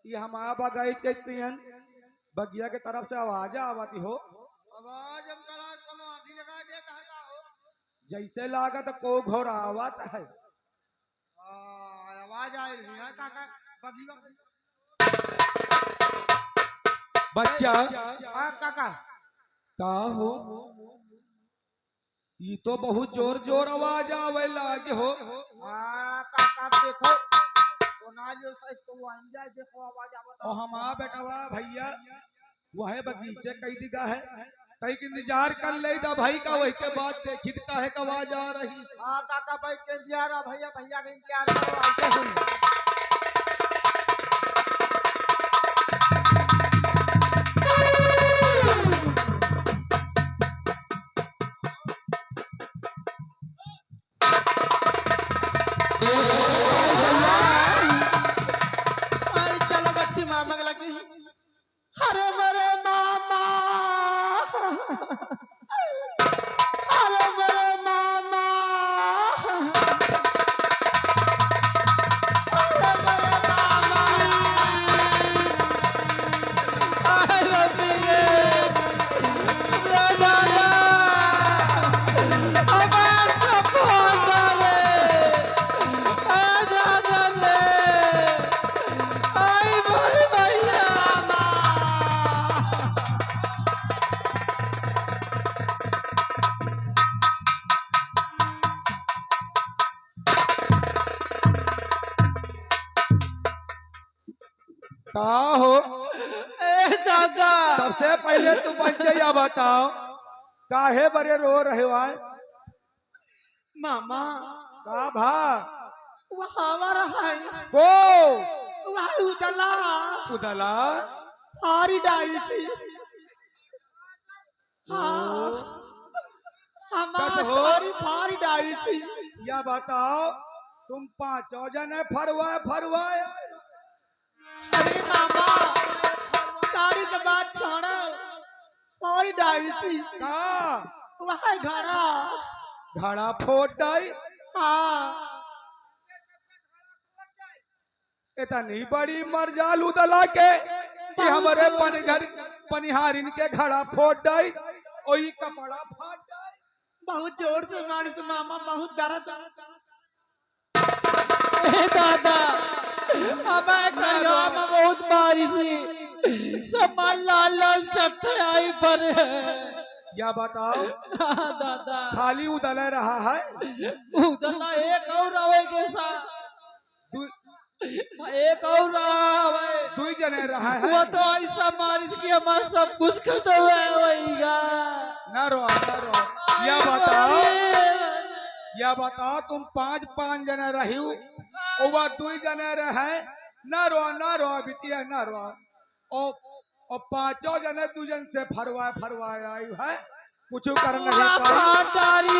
ये हमारा बगीच कहती हैं बगिया के तरफ से आवाज आवती हो। आवाज हम कला कोनो आंधी लगा देता है का हो। जैसे लागत को घोड़ा आवत है। आवाज आ रही है काका बगिया बच्चा काका का हो ये तो बहुत जोर जोर आवाज आवे लागे हो। काका देखो कोना जो से तो आन जाए देखो आवाज आवत और हमारा बेटवा भैया वह बगीचे कई दिगा है कई की इंतजार कर ले दा भाई का वही के बाद देखी दिता है आवाज आ रही। काका बैठ के इंतजार भैया भैया का इंतजार करो आते हुई। चलो बच्ची मामा लगी। अरे मेरे मामा अरे मेरे मामा अरे मेरे मामा अरे मेरे दादा हमारे सब दादा रे आई बोल भैया का हो ए दादा सबसे पहले तू बच्चे बताओ काहे बड़े रो रहे हो आए? मामा का भा वह हमारा है को वह उदला उदला हारी डाई थी। हाँ हमारा बस हो। सारी फारी डाई थी। या बताओ तुम पांचों जने फरवाए फरवाए अरे मामा सारी के बात छोड़ो फारी डाई थी का वह घड़ा। घड़ा फोड़ डाई हाँ इतनी बड़ी मरजाल उदला के कि हमारे पनघर पनिहारिन के घड़ा फोड़ डाई वही कपड़ा फाड़ डाई। बहुत जोर से मारिस मामा बहुत दर्द। ए दादा हमें कहिया में बहुत बारिश सब लाल लाल चट्टे आई पर या बताओ दादा खाली उदले रहा है उदला एक और आवे के साथ एक और आवे दू जने रहा है। वो तो ऐसा मारिस कि हमारा सब कुछ खत्म होएगा। न रो न रो। या बताओ या बताओ तुम पांच पांच जने रही और वह दू जने रहे। न रो बिटिया न रो और पांचों जने दू जन से फरवाए आई है कुछ कर नहीं पाई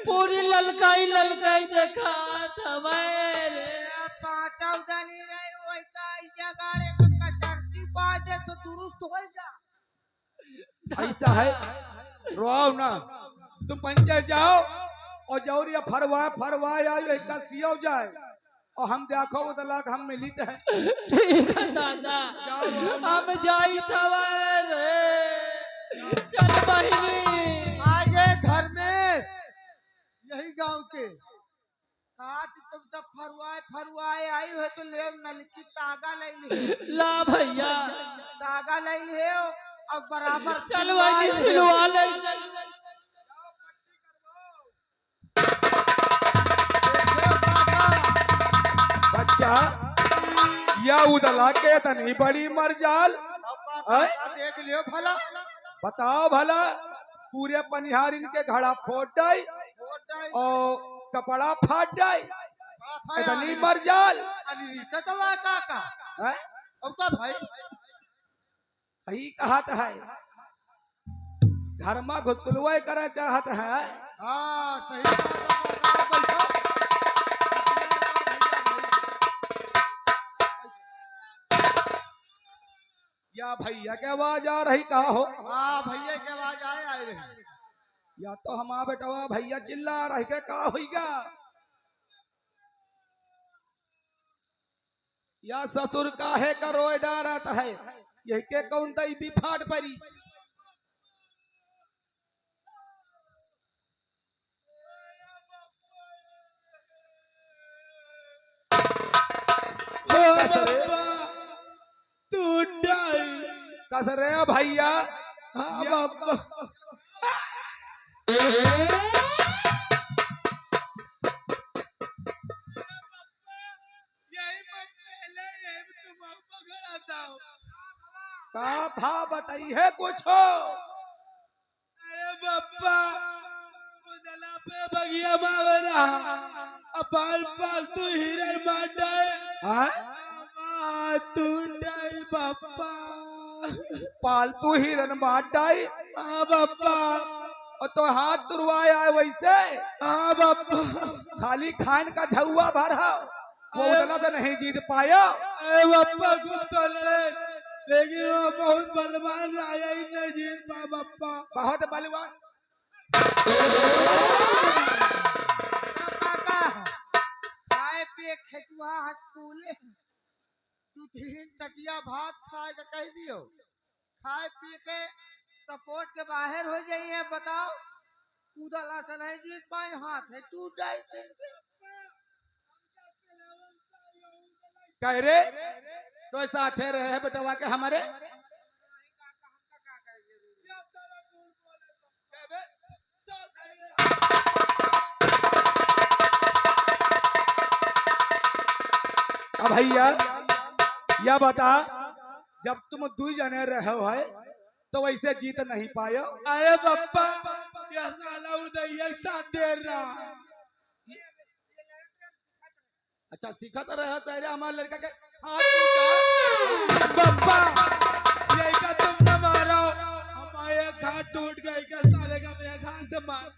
पूरी ललकाई ललकाई देखा था मेरे पांचों जनी रहे वही का जगाड़े में कचरती बाजे से दुरुस्त हो जा। ऐसा है रो ना तुम पंचायत जाओ और जौरिया फरवाए आई एक सियो जाए और हम देखो उदला हम मिलित है। ठीक है दादा हम जाई था चल बहिनी आज धर्मेश यही गांव के आज तुम सब फरवाए आई हो तो ले नलकी तागा ले ली ला भैया तागा ले ली है और बराबर चल वही सिलवा ले। बच्चा या उदला के तनी बड़ी मरजाल देख लियो भला बताओ भला पूरे पनिहारिन के घड़ा फोड़ डाई और कपड़ा फाट डाई इतनी मरजाल काका है? अब का भाई सही कहत है घर में घुसकुलवा करे चाहत है। हाँ सही बात है, बैठो। या भैया के आवाज आ रही का हो। हाँ भैया के आवाज आए रही या तो हमारा बेटवा भैया चिल्ला रही के का होगा। या ससुर का है का रोए डारत है यही के कौन दई दी फाट परी। कसरे भैया हाँ बाबा का भा बताई है कुछ हो। अरे बाबा उदला पे बगिया मावरा अपाल पालतू हिरन माटा तू डाई बाबा पालतू हिरन मार डाई। हाँ बाबा और तो हाथ तुरवाया है वैसे। हाँ बाबा खाली खान का झुआ भरा वो उदला से नहीं जीत पाया। अरे बाबा खूब तो लेकिन वो बहुत बलवान राजा ही नहीं जीत पा बाबा। बहुत बलवान काका खाए पिए खेतुआ हंसपूले तू 3 चटिया भात खाए के कह दियो खाए पिए के सपोर्ट के बाहर हो जाइए बताओ उदला से नहीं जीत पाए हाथ है टूट जाए से कह रे तो साथे रहे है बेटवा के हमारे। अब भैया यह बता जब तुम 2 जने रहे हो है तो वैसे जीत नहीं पायो। अरे बाबा ये साला उदय साथ दे रहा। अच्छा सीखा तो रहे तो हमारे लड़का के हाथ बाबा यही का तुम न मारो हमारे हाथ टूट गई का साले का मेरे हाथ से मार।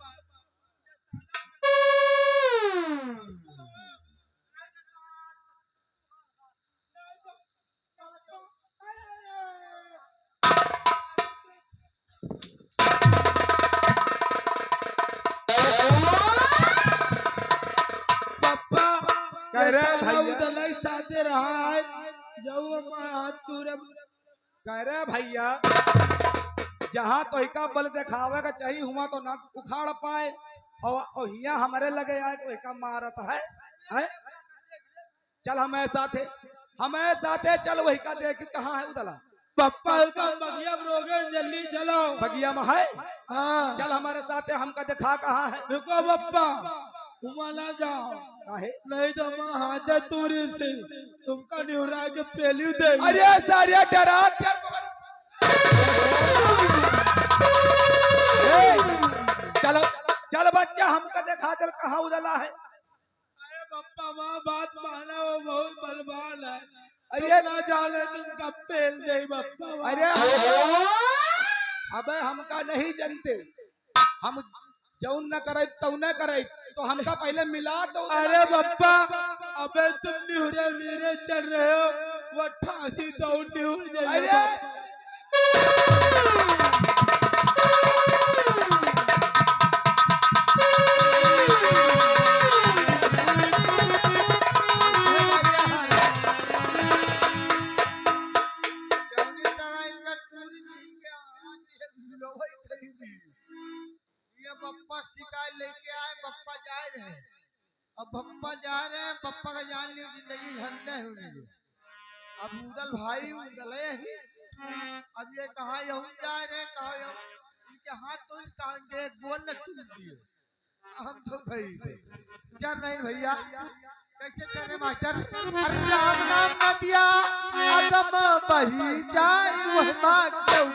कह रहे भैया उदलाई साथे रहा है जब हाथ तुरे। कह रहे भैया जहाँ तो का बल दिखावे का चाहिए हुआ तो ना उखाड़ पाए और हिया हमारे लगे आए तो का मारत है? चल हमें साथे चल वही का देख कहाँ है उदला। पप्पा का बगिया रोगे जल्दी चलो बगिया में है। हाँ चल हमारे साथे हमका दिखा कहाँ है। रुको पप्पा घुमाना जाओ काहे? नहीं तो मैं हाथ तूरी से तुमका निहुरा के पेली दे। अरे सारे डरा चलो चल बच्चा हमका दिखा चल कहाँ उदला है। अरे पप्पा माँ बात माना वो बहुत बलवान है। अरे ना जाने तुमका पेल दे पप्पा। अरे अबे हमका नहीं जानते हम जौन न करे तौ न करे तो हमका पहले मिला दो। अरे पप्पा अबे तुम निहुरे वीरे चल रहे हो वो 88 दौड़ निहुर जाइए। बप्पा शिकायत लेके आए बप्पा जा रहे हैं। अब बप्पा जा रहे हैं बप्पा का जान लियो जिंदगी झंडा है उन्हें। अब उदल भाई उदल ही अब ये कहा यहूं जा रहे हैं कहा यहूं इनके हाथ तो कहा के गोल न टूट दिए हम तो गई थे। चल नहीं भैया कैसे चल रहे मास्टर। अरे राम नाम न दिया अगम बही जाए वह मां क्यों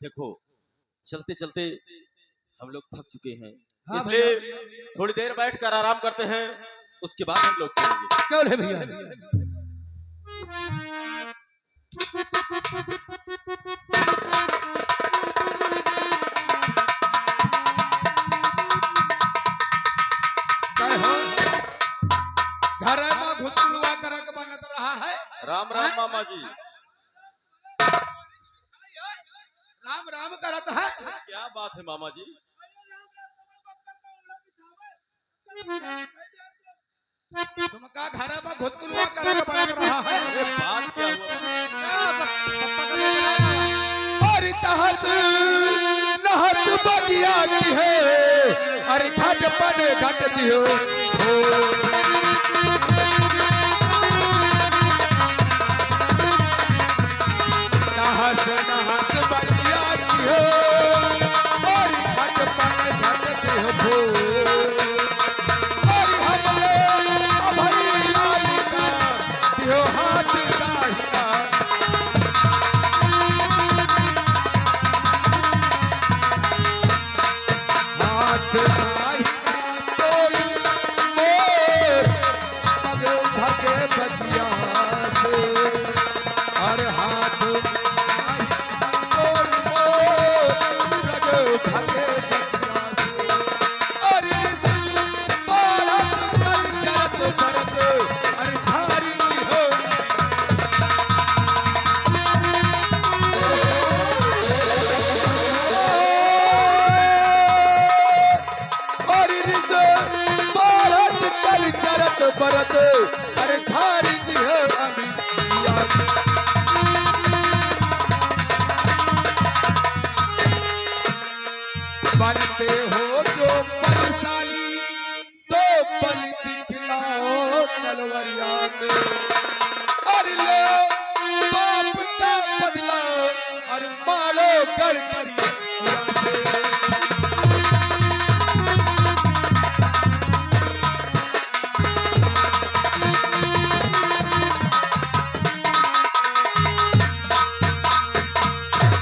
देखो चलते चलते हम लोग थक चुके हैं, हाँ इसलिए थोड़ी देर बैठकर आराम करते हैं, उसके बाद हम लोग चलेंगे। चल भैया। काय हो घर में घुटलुआ करक बनत रहा है। राम राम मामा जी। राम राम करत है। क्या बात है मामा जी? तुमका घर में घुटलुआ करक बनत रहा है। अरे बात क्या हुआ? और तहत नहत बगिया की है, अरे घट बने घट दियो नहत नहत बगिया की हो, और घट बने घट दियो और हमरे अभय लालिका दियो हाथ दाहिना हाथ दाहिना तोड़ मोर पग भगे बगिया से, हर हाथ दाहिना तोड़ मोर पग भगे बगिया से। अरे दिल बारत तन जरत भरत अरे झारी हो और रिज बारत तन जरत भरत अरे झारी हो अभी याद बनते हो जो बलशाली तो बल दिखलाओ तलवरिया के, अरे लो बाप का बदला अरे मारो कर करिए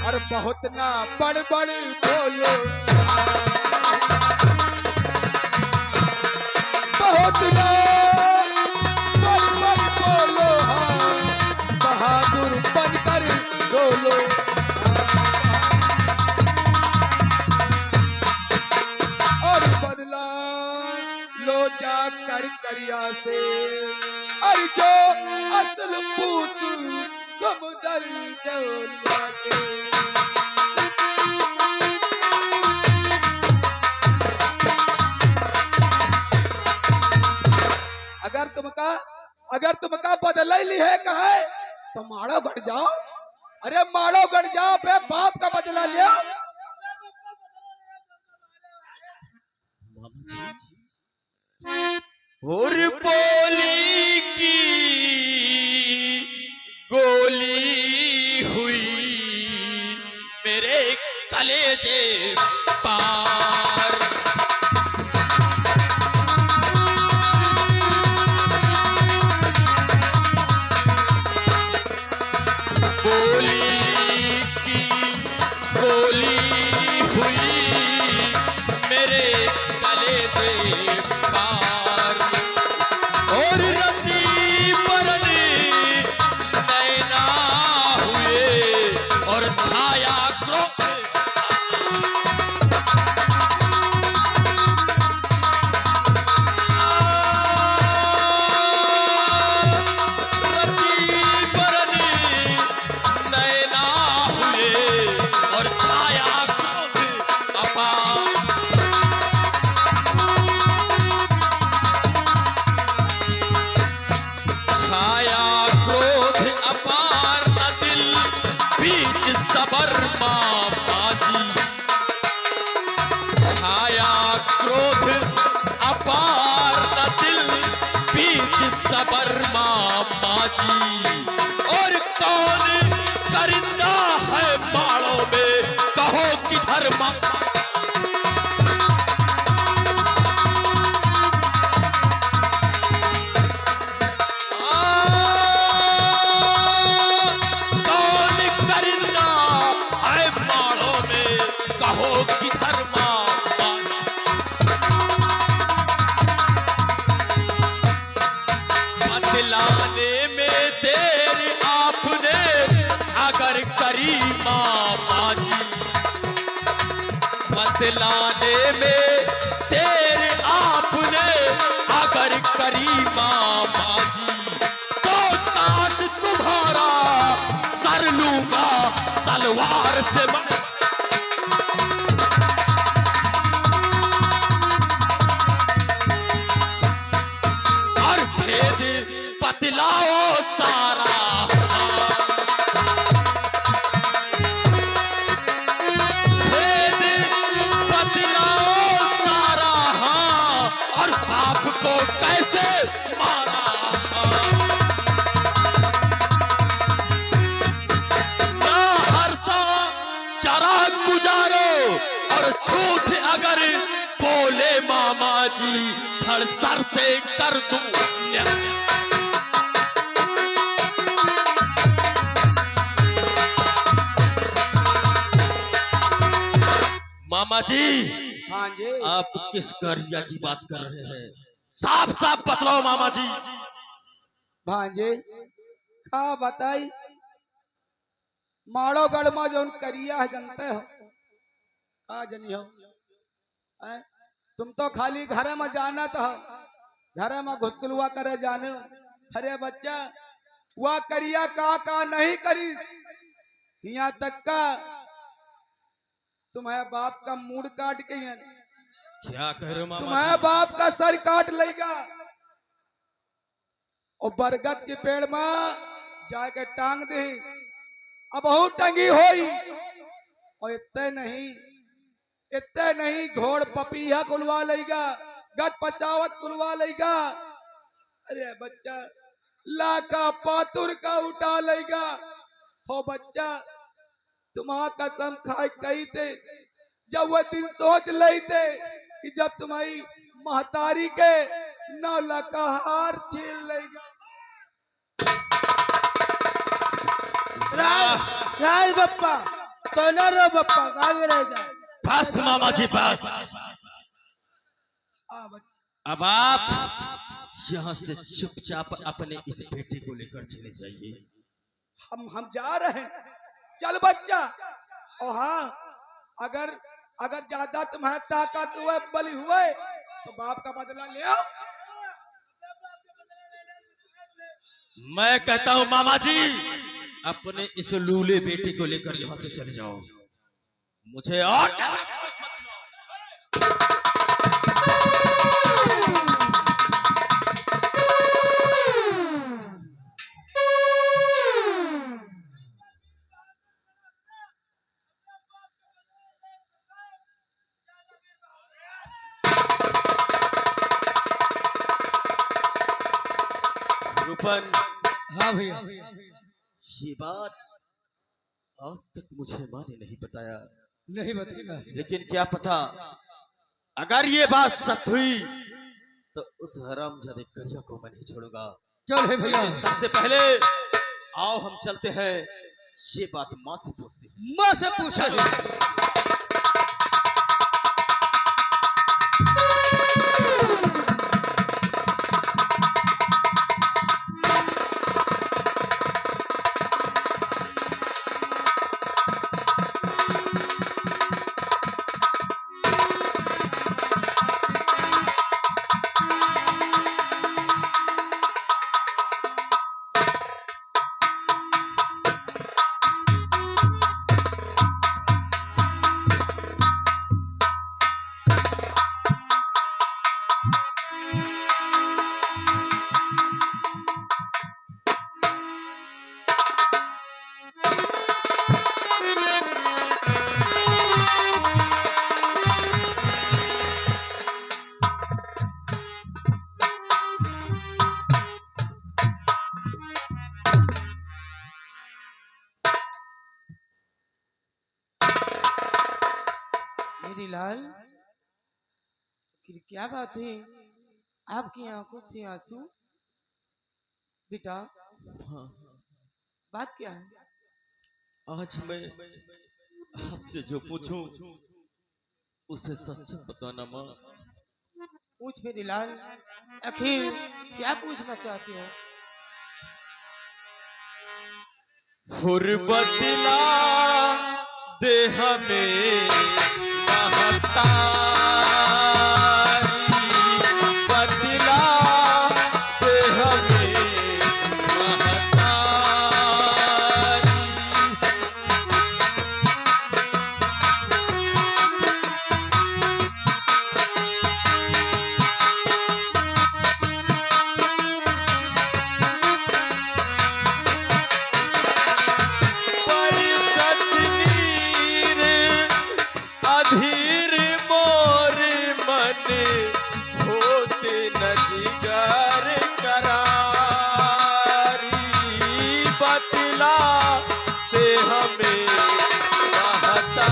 अरे बहुत ना बड़ बड़ बोलो बहुत ना बड़ बड़ बोलो हाँ बहादुर बनकर डोलो और बदला लो जा कर करिया से, अरे जो असल पूत तुम दर दौलिया के। अगर तुमका बदल ली है कहे तो मारो गढ़ जाओ, अरे मारो गढ़ जाओ बे बाप का बदला लिया। और बोली की गोली हुई मेरे कलेजे पार, बोली की गोली हुई मेरे कलेजे पार, और रंदी परनी नैना हुए और छाया क्रोध रंदी परनी नैना हुए और छाया क्रोध अपार, छाया क्रोध अपार न दिल बीच सबर मामा जी, छाया क्रोध अपार न दिल बीच सबर मामा जी, और कौन करिंदा है माड़ों में कहो किधर मामा, कौन करिंदा है माड़ों बतलाने में तेरे आपने अगर करी मामा जी तो काट तुम्हारा सर लूंगा तलवार से मैं। और भेद बतलाओ सारा, भेद बतलाओ सारा, हाँ, और बाप को कैसे मारा। ना हरसा चरा गुजारो और झूठ अगर बोले मामा जी धड़ सर से कर दूं न्याय। मामा जी हाँ जी। आप किस करिया की बात कर रहे हैं? साफ साफ बतलाओ मामा जी। भांजे का बताई माड़ो गढ़मा जो करिया है जानते हो का जनी हो हैं? तुम तो खाली घर में जानत हो, घर में घुसकुलवा करे जाने। अरे बच्चा वह करिया का नहीं करी, यहाँ तक का तुम्हारे बाप का मूड काट के यहाँ क्या कह रहे हो मामा तुम्हारे बाप का सर काट लेगा और बरगद के पेड़ में जाके टांग दे। अब बहुत टंगी होई और इतने नहीं घोड़ पपीहा कुलवा लेगा, गद पचावत कुलवा लेगा। अरे बच्चा लाका पातुर का उठा लेगा। हो बच्चा तुम्हारा कसम खाए कही थे जब वह दिन सोच लेते कि जब तुम्हारी महतारी के नौ लका हार छीन लेगा। राज बप्पा तो न रो बप्पा आगे रह जा। बस मामा जी बस। अब आप यहाँ से चुपचाप अपने इस बेटे को लेकर चले जाइए। हम जा रहे हैं, चल बच्चा। और हाँ अगर ज्यादा तुम्हारे ताकत हुए बली हुए तो बाप का बदला ले आओ। मैं कहता हूँ मामा जी अपने इस लूले बेटे को लेकर यहाँ से चले जाओ। मुझे और रूपन। हाँ भैया। ये बात आज तक मुझे माँ ने नहीं बताया, नहीं बताया, लेकिन क्या पता अगर ये बात सच हुई तो उस हरामजादे करिया को मैं नहीं छोड़ूंगा। चल है भैया। लेकिन सबसे पहले आओ हम चलते हैं, ये बात माँ से पूछते हैं। माँ से पूछा। मेरी लाल क्या बात है, आपकी आंखों से आंसू? बेटा हाँ, बात क्या है? आज मैं आपसे जो पूछूं उसे सच बताना माँ। पूछ मेरी लाल, आखिर क्या पूछना चाहती है? हुर बदला दे हमें बदला दे हमें महतारी। परिसत अधीर मोर मन होते न जिगर करारी। बतला दे हमें महतारी।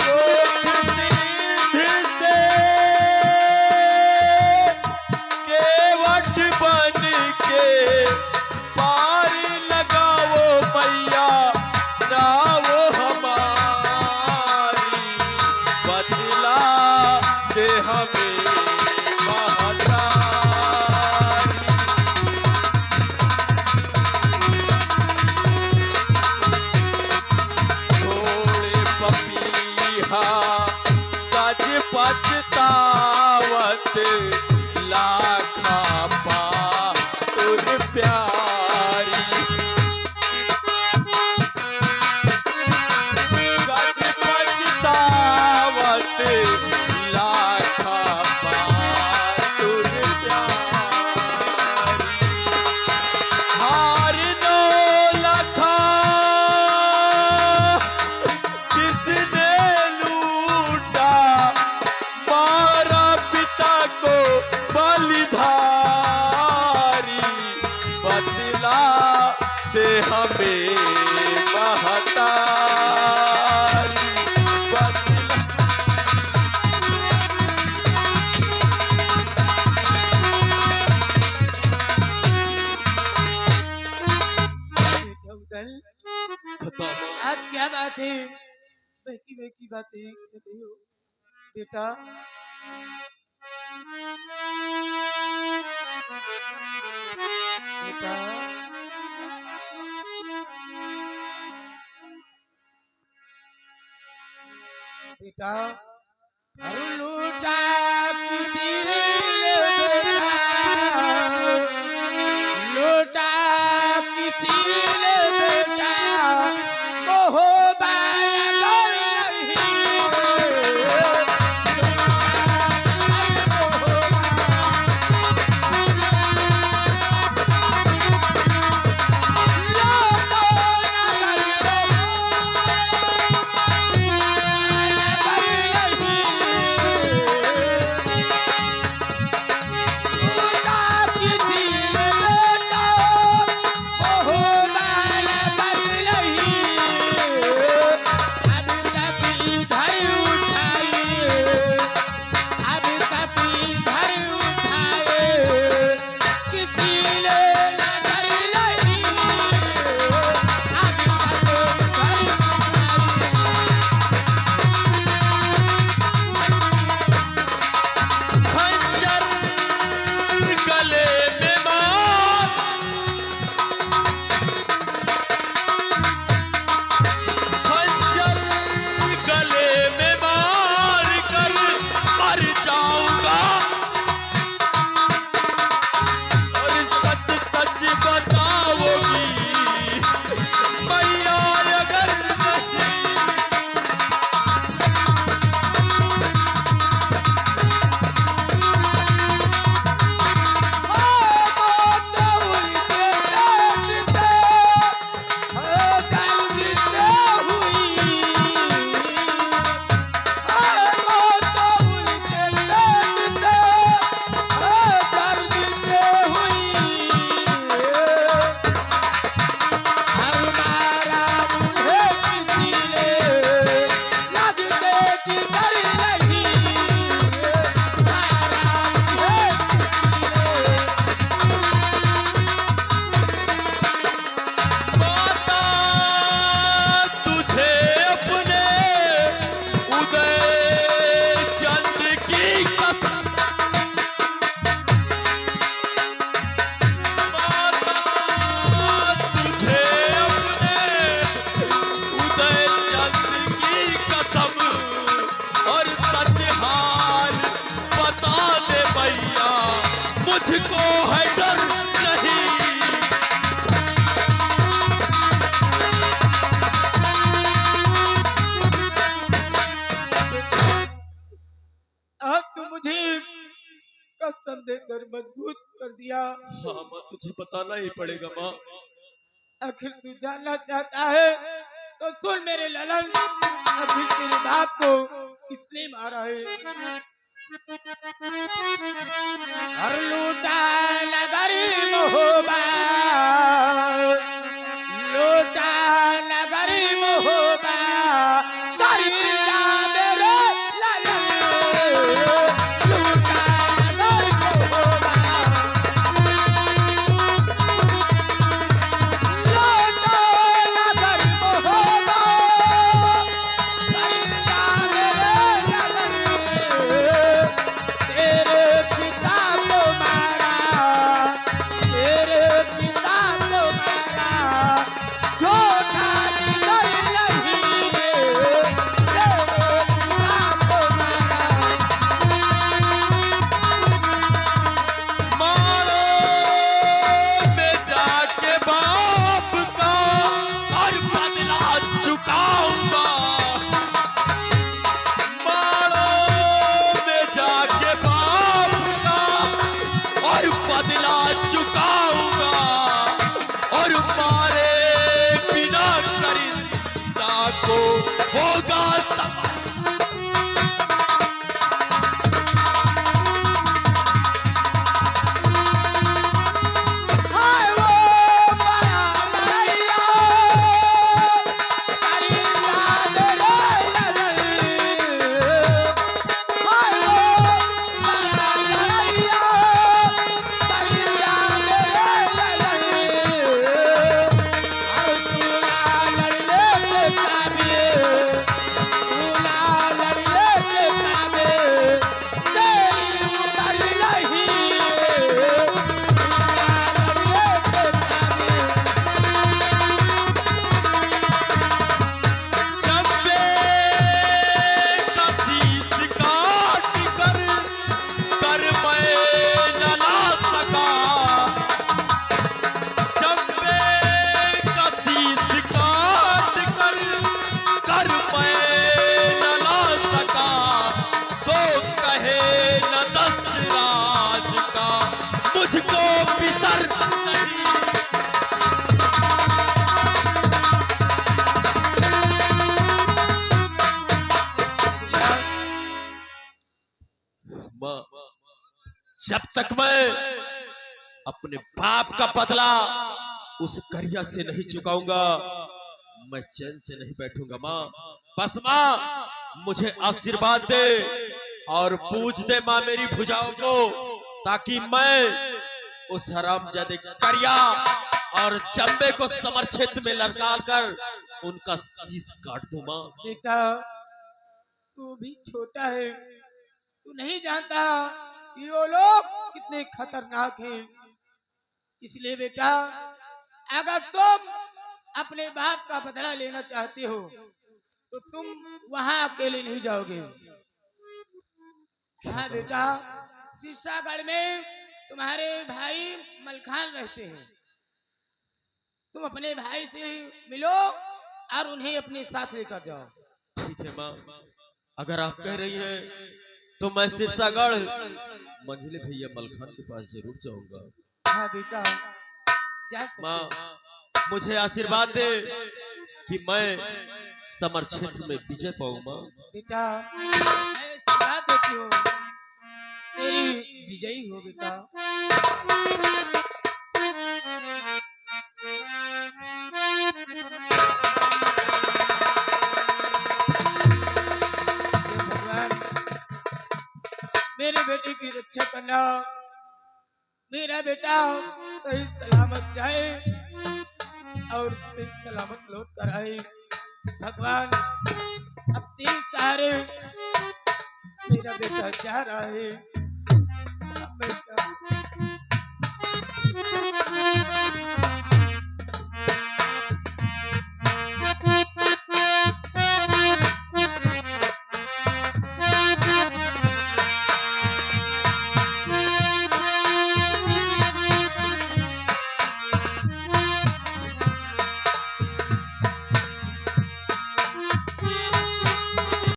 कोठ सिंध से केवट बन के पार लगाओ मैया नाव हमारी। बदला दे हमें महतारी। थोड़े पपीहा गज पछतावत लाखा पा तुर प्यारी। गज पछतावत लाखा पा तुर प्यारी। हार नो लखा किसने लूटा मारा पिता को बलिधारी। बदला दे हमें महतारी। बदला उदल खत्म। आज क्या बात है? बहकी बहकी बातें कर रही हो बेटा। बेटा बेटा अरु लूटा किसी बेटा लूटा किसी बेटा मोह बाला Oh, और मजबूत कर दिया। हाँ माँ, तुझे बताना ही पड़ेगा माँ। आखिर तू जानना चाहता है तो सुन मेरे ललन, आखिर तेरे बाप को किसने मारा है? हर लूटा नगरी मोहबा, लूटा नगरी मोहबा, करीना मेरे ललन, लूटा नगरी मोहबा, लूटा नगरी मोहबा, करीना मेरे ललन, तेरे पिता को मारा, तेरे पिता को मारा, झूठा जिगर नहीं, तेरे पिता को मारा। मारो मैं जाके बाप का और बदला चुकाऊंगा। मारो मैं जाके बाप का और बदला चुकाऊंगा, और मारे बिना करिंदा को होगा सवाल। हाय वो बड़ा लड़ैया, करीना मेरे ललन, हाय वो बड़ा लड़ैया, करीना मेरे ललन, अरे तू ना लड़ने के काबिल, तू ना लड़ने के काबिल, तेरी उम्र नहीं, चंबे का शीश काट कर मैं न ला सका। चंबे का शीश काट कर मैं न ला सका, तो कहे न दशराज का मुझको पिसर नहीं। माँ, जब तक मैं अपने बाप का बदला उस करिया से नहीं चुकाऊंगा, मैं चैन से नहीं बैठूंगा माँ। बस माँ, मुझे आशीर्वाद दे और पूज दे माँ मेरी भुजाओं को, ताकि मैं उस हरामजादे करिया और चंबे को समर क्षेत्र में लड़का कर उनका शीश काट दूं माँ। बेटा तू भी छोटा है, तू नहीं जानता कि वो लोग कितने खतरनाक हैं। इसलिए बेटा, अगर तुम अपने बाप का बदला लेना चाहते हो तो तुम वहां अकेले नहीं जाओगे। हाँ बेटा, शीशागढ़ में तुम्हारे भाई मलखान रहते हैं, तुम अपने भाई से मिलो और उन्हें अपने साथ लेकर जाओ। ठीक है माँ, अगर आप कह रही हैं तो मैं सिरसागढ़ मंझले भैया मलखान के पास जरूर जाऊंगा। हाँ बेटा, जा सकते माँ, हो। मुझे आशीर्वाद दे कि मैं समर क्षेत्र में विजय पाऊं माँ। बेटा मैं आशीर्वाद देती हूँ, तेरी विजयी हो बेटा। हे भगवान, मेरे बेटे की रक्षा करना, मेरा बेटा सही सलामत जाए और सही सलामत लौट कर आए। भगवान, अब तेरे सहारे मेरा बेटा जा रहा है।